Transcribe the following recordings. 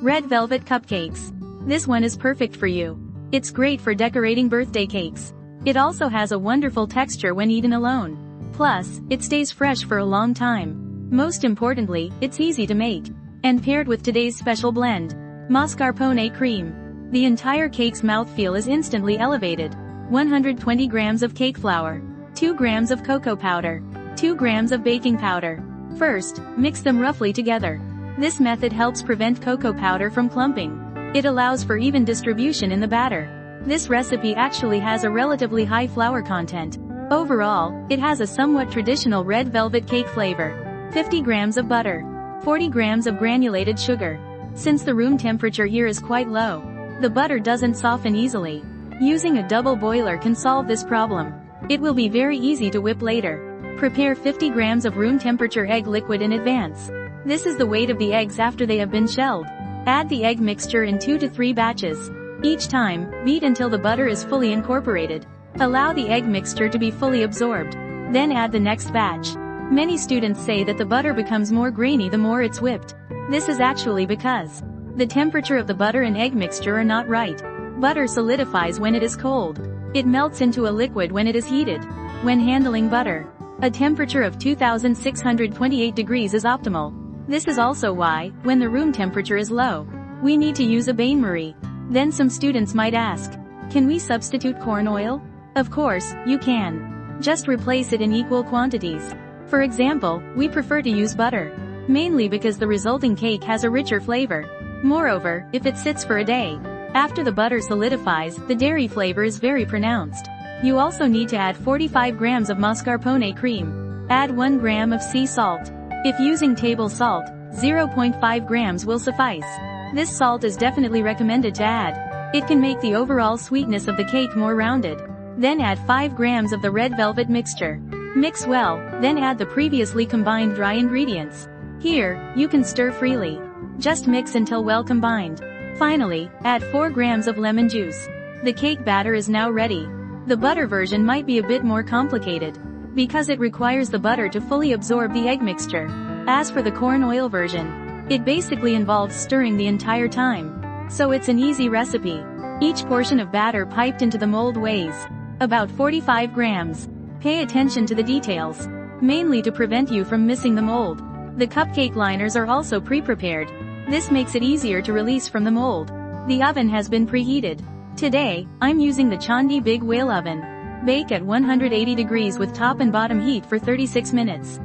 Red velvet cupcakes. This one is perfect for you. It's great for decorating birthday cakes. It also has a wonderful texture when eaten alone. Plus, it stays fresh for a long time. Most importantly, it's easy to make. And paired with today's special blend, mascarpone cream, the entire cake's mouthfeel is instantly elevated. 120 grams of cake flour, 2 grams of cocoa powder, 2 grams of baking powder. First, mix them roughly together. This method helps prevent cocoa powder from clumping. It allows for even distribution in the batter. This recipe actually has a relatively high flour content. Overall, it has a somewhat traditional red velvet cake flavor. 50 grams of butter, 40 grams of granulated sugar. Since the room temperature here is quite low, the butter doesn't soften easily. Using a double boiler can solve this problem. It will be very easy to whip later. Prepare 50 grams of room temperature egg liquid in advance. This is the weight of the eggs after they have been shelled. Add the egg mixture in 2 to 3 batches. Each time, beat until the butter is fully incorporated. Allow the egg mixture to be fully absorbed. Then add the next batch. Many students say that the butter becomes more grainy the more it's whipped. This is actually because the temperature of the butter and egg mixture are not right. Butter solidifies when it is cold. It melts into a liquid when it is heated. When handling butter, a temperature of 2628 degrees is optimal. This is also why, when the room temperature is low, we need to use a bain-marie. Then some students might ask, can we substitute corn oil? Of course, you can. Just replace it in equal quantities. For example, we prefer to use butter, mainly because the resulting cake has a richer flavor. Moreover, if it sits for a day, after the butter solidifies, the dairy flavor is very pronounced. You also need to add 45 grams of mascarpone cream. Add 1 gram of sea salt. If using table salt, 0.5 grams will suffice. This salt is definitely recommended to add. It can make the overall sweetness of the cake more rounded. Then add 5 grams of the red velvet mixture. Mix well, then add the previously combined dry ingredients. Here, you can stir freely. Just mix until well combined. Finally, add 4 grams of lemon juice. The cake batter is now ready. The butter version might be a bit more complicated, because it requires the butter to fully absorb the egg mixture. As for the corn oil version, it basically involves stirring the entire time. So it's an easy recipe. Each portion of batter piped into the mold weighs about 45 grams. Pay attention to the details, mainly to prevent you from missing the mold. The cupcake liners are also pre-prepared. This makes it easier to release from the mold. The oven has been preheated. Today, I'm using the Chandi Big Whale oven. Bake at 180 degrees with top and bottom heat for 36 minutes.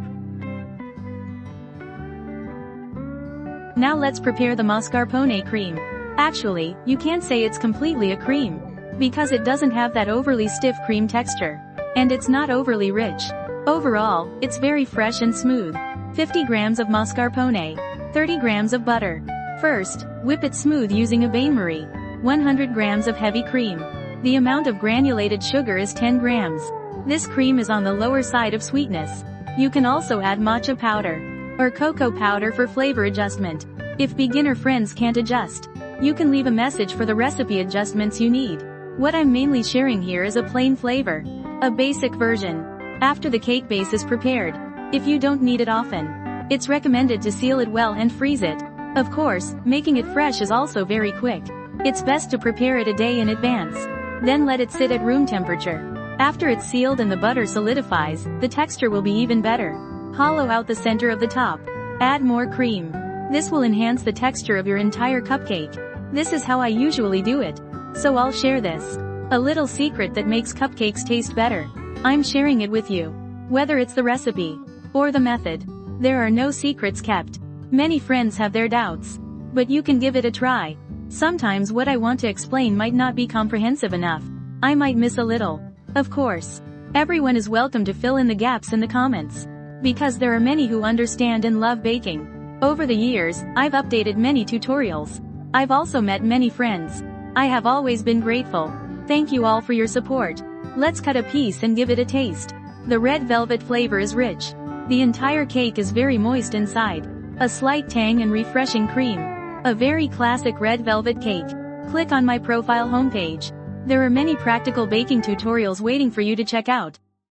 Now let's prepare the mascarpone cream. Actually, you can't say it's completely a cream, because it doesn't have that overly stiff cream texture. And it's not overly rich. Overall, it's very fresh and smooth. 50 grams of mascarpone, 30 grams of butter. First, whip it smooth using a bain-marie. 100 grams of heavy cream. The amount of granulated sugar is 10 grams. This cream is on the lower side of sweetness. You can also add matcha powder or cocoa powder for flavor adjustment. If beginner friends can't adjust, you can leave a message for the recipe adjustments you need. What I'm mainly sharing here is a plain flavor, a basic version. After the cake base is prepared, if you don't need it often, it's recommended to seal it well and freeze it. Of course, making it fresh is also very quick. It's best to prepare it a day in advance. Then let it sit at room temperature. After it's sealed and the butter solidifies, the texture will be even better. Hollow out the center of the top. Add more cream. This will enhance the texture of your entire cupcake. This is how I usually do it. So I'll share this. A little secret that makes cupcakes taste better. I'm sharing it with you. Whether it's the recipe or the method, there are no secrets kept. Many friends have their doubts, but you can give it a try. Sometimes what I want to explain might not be comprehensive enough. I might miss a little. Of course, everyone is welcome to fill in the gaps in the comments, because there are many who understand and love baking. Over the years, I've updated many tutorials. I've also met many friends. I have always been grateful. Thank you all for your support. Let's cut a piece and give it a taste. The red velvet flavor is rich. The entire cake is very moist inside. A slight tang and refreshing cream. A very classic red velvet cake. Click on my profile homepage. There are many practical baking tutorials waiting for you to check out.